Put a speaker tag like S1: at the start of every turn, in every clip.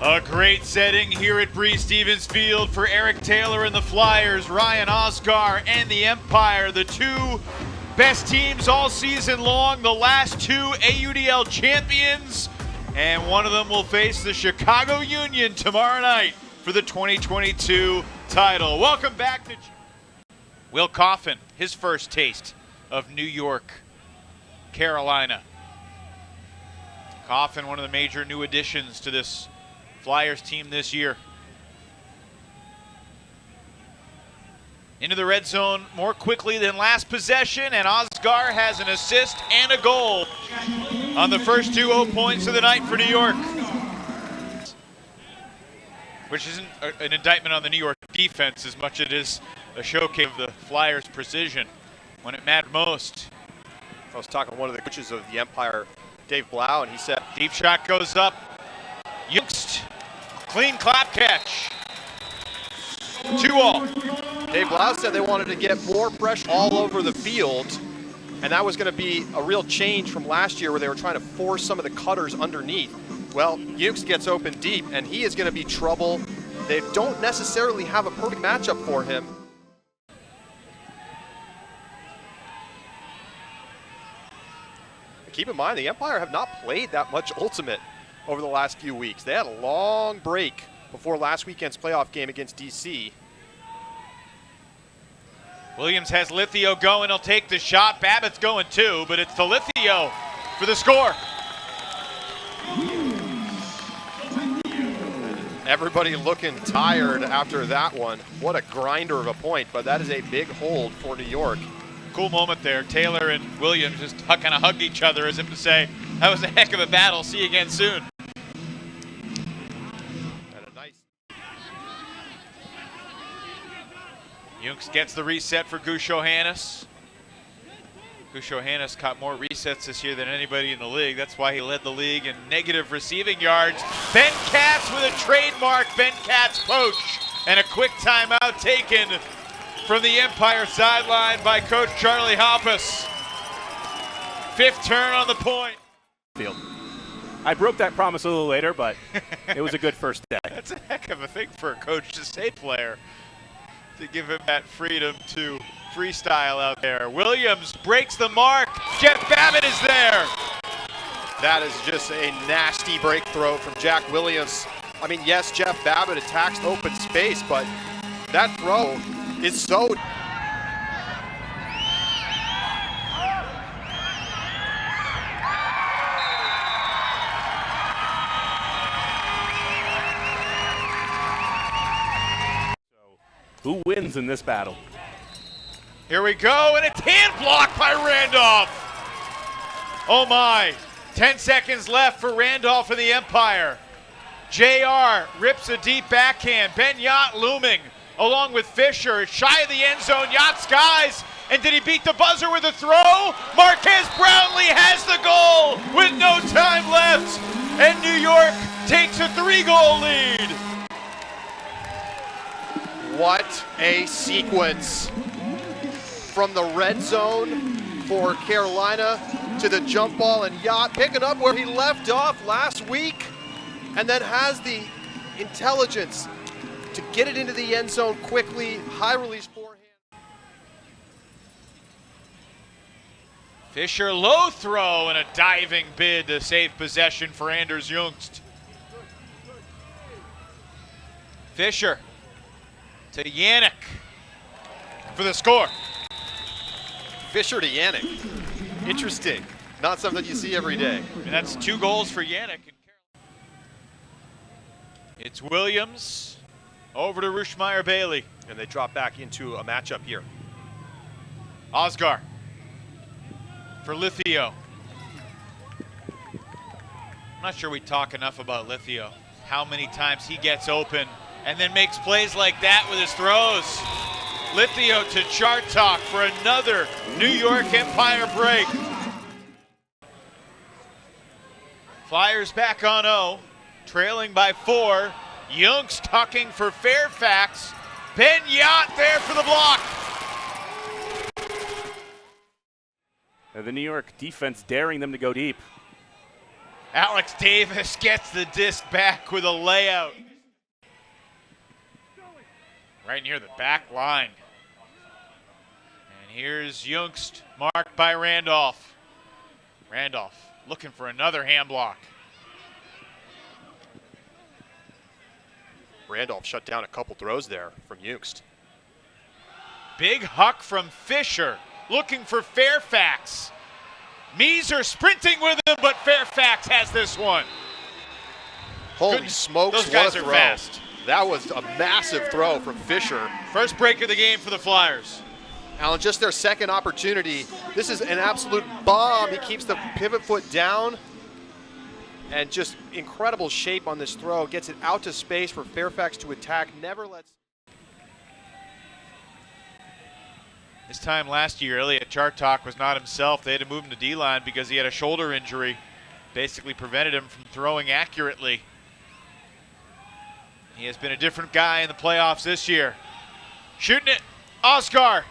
S1: A great setting here at Bree Stevens Field for Eric Taylor and the Flyers, Ryan Oscar and the Empire, the two best teams all season long, the last two AUDL champions, and one of them will face the Chicago Union tomorrow night for the 2022 title. Welcome back to Will Coffin, his first taste of New York, Carolina. Coffin, one of the major new additions to this Flyers team this year. Into the red zone more quickly than last possession, and Oscar has an assist and a goal on the first 2-0 points of the night for New York. Which isn't an indictment on the New York defense as much as it is a showcase of the Flyers' precision when it mattered most.
S2: I was talking to one of the coaches of the Empire, Dave Blau, and he said,
S1: deep shot goes up. Youngst, clean clap catch. 2-all.
S2: Dave Blau said they wanted to get more pressure all over the field, and that was going to be a real change from last year where they were trying to force some of the cutters underneath. Well, Youngst gets open deep, and he is going to be trouble. They don't necessarily have a perfect matchup for him. Keep in mind, the Empire have not played that much Ultimate over the last few weeks. They had a long break before last weekend's playoff game against DC.
S1: Williams has Lithio going. He'll take the shot. Babbitt's going too, but it's to Lithio for the score.
S2: Everybody looking tired after that one. What a grinder of a point, but that is a big hold for New York.
S1: Cool moment there. Taylor and Williams just kind of hugged each other as if to say, that was a heck of a battle. See you again soon.
S2: And a nice.
S1: Youngst gets the reset for Gushohannes. Gushohannes caught more resets this year than anybody in the league. That's why he led the league in negative receiving yards. Ben Katz with a trademark Ben Katz poach. And a quick timeout taken from the Empire sideline by Coach Charlie Hoppus. Fifth turn on the point.
S3: Field. I broke that promise a little later, but it was a good first day.
S1: That's a heck of a thing for a coach to say, player, to give him that freedom to freestyle out there. Williams breaks the mark. Jeff Babbitt is there.
S2: That is just a nasty break throw from Jack Williams. I mean, yes, Jeff Babbitt attacks open space, but that throw is so...
S3: Who wins in this battle?
S1: Here we go, and it's hand blocked by Randolph. Oh my, 10 seconds left for Randolph and the Empire. JR rips a deep backhand. Ben Yacht looming along with Fisher. Shy of the end zone, Yacht skies. And did he beat the buzzer with a throw? Marquez Brownlee has the goal with no time left. And New York takes a 3-goal lead.
S2: What a sequence. From the red zone for Carolina to the jump ball, and Yacht picking up where he left off last week, and then has the intelligence to get it into the end zone quickly. High release forehand.
S1: Fisher low throw and a diving bid to save possession for Anders Youngst. Fisher to Yannick for the score.
S2: Fisher to Yannick. Interesting. Not something you see every day.
S1: And that's 2 goals for Yannick. It's Williams over to Rushmeyer Bailey.
S2: And they drop back into a matchup here.
S1: Oscar for Lithio. I'm not sure we talk enough about Lithio. How many times he gets open and then makes plays like that with his throws. Lithio to Chartok for another New York Empire break. Flyers back on 0, trailing by 4. Youngst tucking for Fairfax. Ben Yacht there for the block.
S3: And the New York defense daring them to go deep.
S1: Alex Davis gets the disc back with a layout. Right near the back line. And here's Youngst, marked by Randolph. Randolph looking for another hand block.
S2: Randolph shut down a couple throws there from Youngst.
S1: Big huck from Fisher, looking for Fairfax. Meeser sprinting with him, but Fairfax has this one.
S2: Holy smokes,
S1: those guys
S2: what a
S1: are
S2: throw.
S1: fast.
S2: That was a massive throw from Fisher.
S1: First break of the game for the Flyers.
S2: Alan, just their second opportunity. This is an absolute bomb. He keeps the pivot foot down. And just incredible shape on this throw. Gets it out to space for Fairfax to attack. Never lets...
S1: This time last year, Elliot Chartok was not himself. They had to move him to D-line because he had a shoulder injury. Basically prevented him from throwing accurately. He has been a different guy in the playoffs this year. Shooting it, Oscar.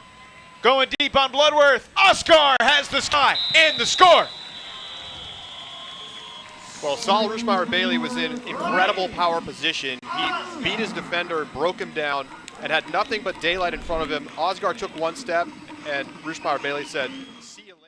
S1: Going deep on Bloodworth. Oscar has the sky and the score.
S2: Well, Saul Rushmeyer-Bailey was in incredible power position. He beat his defender, broke him down, and had nothing but daylight in front of him. Oscar took one step, and Rushmeyer-Bailey said, "See you later."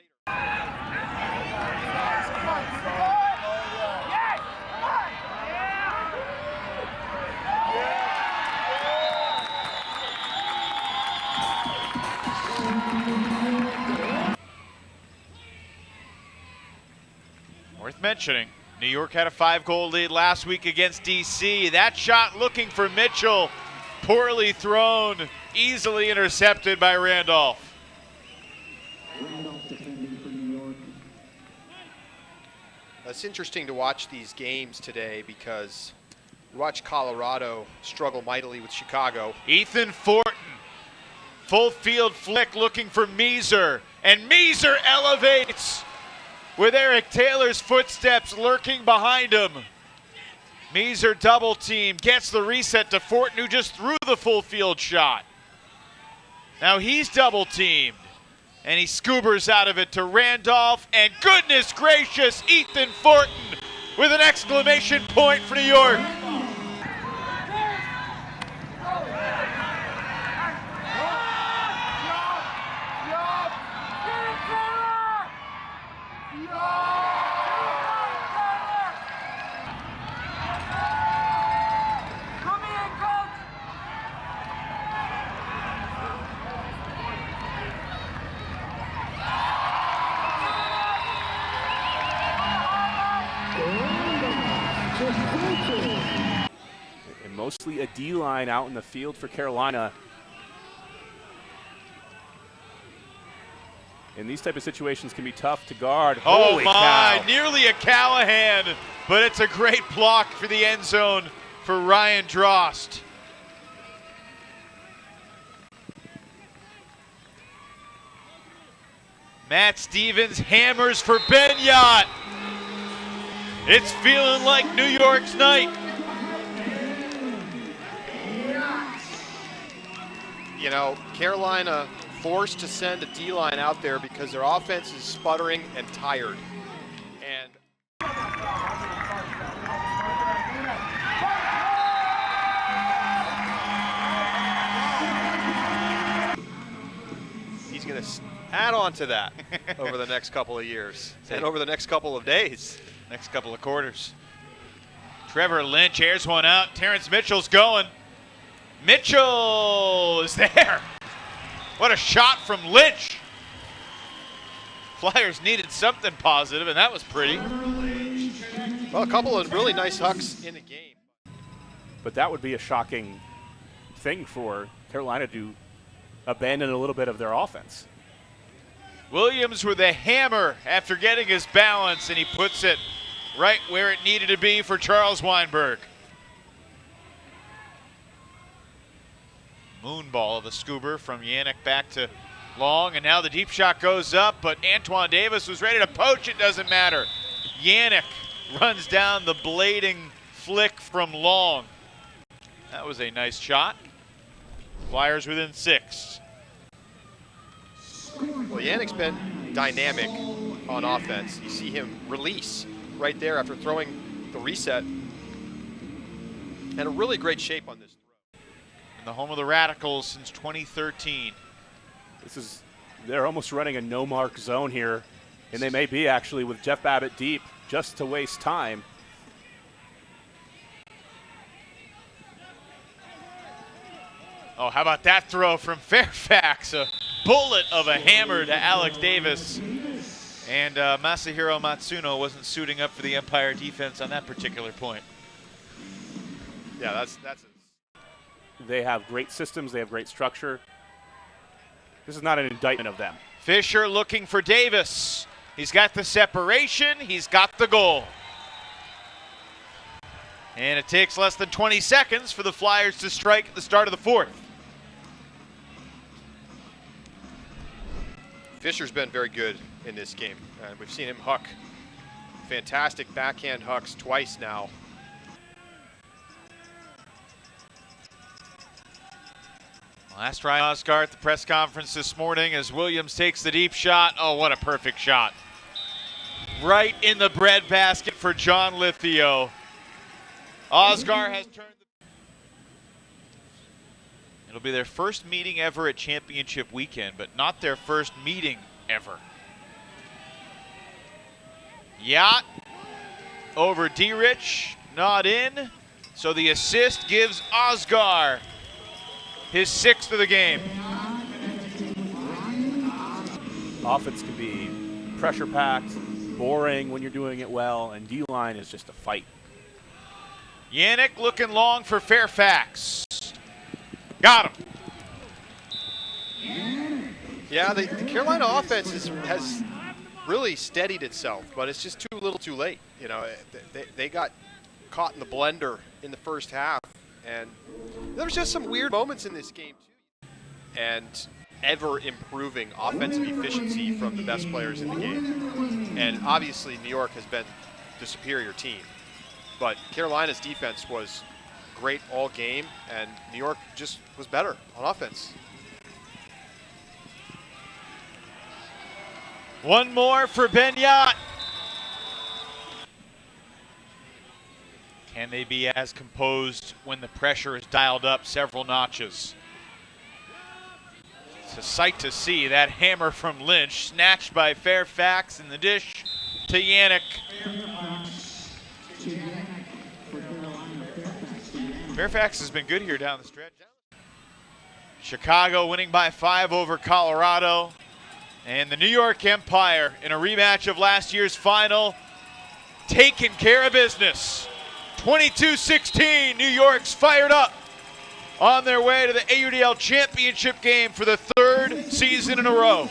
S1: Worth mentioning, New York had a 5-goal lead last week against DC. That shot looking for Mitchell, poorly thrown, easily intercepted by Randolph.
S2: It's interesting to watch these games today because you watch Colorado struggle mightily with Chicago.
S1: Ethan Fortin, full field flick looking for Meeser, and Meeser elevates with Eric Taylor's footsteps lurking behind him. Meeser double team, gets the reset to Fortin, who just threw the full field shot. Now he's double teamed, and he scoobers out of it to Randolph, and goodness gracious, Ethan Fortin with an exclamation point for New York.
S3: And mostly a D-line out in the field for Carolina. And these type of situations can be tough to guard.
S1: Oh
S3: Holy
S1: my,
S3: cow.
S1: nearly a Callahan, but it's a great block for the end zone for Ryan Drost. Matt Stevens hammers for Benyat. It's feeling like New York's night.
S2: You know, Carolina forced to send a D-line out there because their offense is sputtering and tired. And he's going to add on to that over the next couple of years and over the next couple of days.
S1: Next couple of quarters. Trevor Lynch airs one out. Terrence Mitchell's going. Mitchell is there. What a shot from Lynch. Flyers needed something positive, and that was pretty.
S2: Well, a couple of really nice hucks in the game.
S3: But that would be a shocking thing for Carolina to abandon a little bit of their offense.
S1: Williams with a hammer after getting his balance, and he puts it right where it needed to be for Charles Weinberg. Moonball of the Scoober from Yannick back to Long, and now the deep shot goes up, but Antoine Davis was ready to poach. It doesn't matter. Yannick runs down the blading flick from Long. That was a nice shot. Flyers within 6.
S2: Well, Yannick's been dynamic on offense. You see him release right there after throwing the reset. And a really great shape on this throw.
S1: In the home of the Radicals since 2013.
S3: They're almost running a no-mark zone here, and they may be actually with Jeff Babbitt deep just to waste time.
S1: Oh, how about that throw from Fairfax? A bullet of a hammer to Alex Davis. And Masahiro Matsuno wasn't suiting up for the Empire defense on that particular point.
S2: Yeah, that's
S3: They have great systems. They have great structure. This is not an indictment of them.
S1: Fisher looking for Davis. He's got the separation. He's got the goal. And it takes less than 20 seconds for the Flyers to strike at the start of the fourth.
S2: Fisher's been very good in this game. We've seen him huck fantastic backhand hucks twice now.
S1: Last try Oscar at the press conference this morning as Williams takes the deep shot. Oh, what a perfect shot. Right in the breadbasket for John Lithio. Oscar has turned It'll be their first meeting ever at Championship Weekend, but not their first meeting ever. Yacht over D-Rich, not in. So the assist gives Oscar his 6th of the game.
S3: Offense can be pressure-packed, boring when you're doing it well, and D-line is just a fight.
S1: Yannick looking long for Fairfax. Got him.
S2: Yeah, the Carolina offense has really steadied itself, but it's just too little too late. You know, they got caught in the blender in the first half, and there was just some weird moments in this game, too. And ever improving offensive efficiency from the best players in the game. And obviously New York has been the superior team, but Carolina's defense was great all game, and New York just was better on offense.
S1: One more for Ben Yacht. Can they be as composed when the pressure is dialed up several notches? It's a sight to see. That hammer from Lynch, snatched by Fairfax in the dish to Yannick. Fairfax has been good here down the stretch. Chicago winning by 5 over Colorado. And the New York Empire, in a rematch of last year's final, taking care of business. 22-16, New York's fired up on their way to the AUDL Championship game for the 3rd season in a row.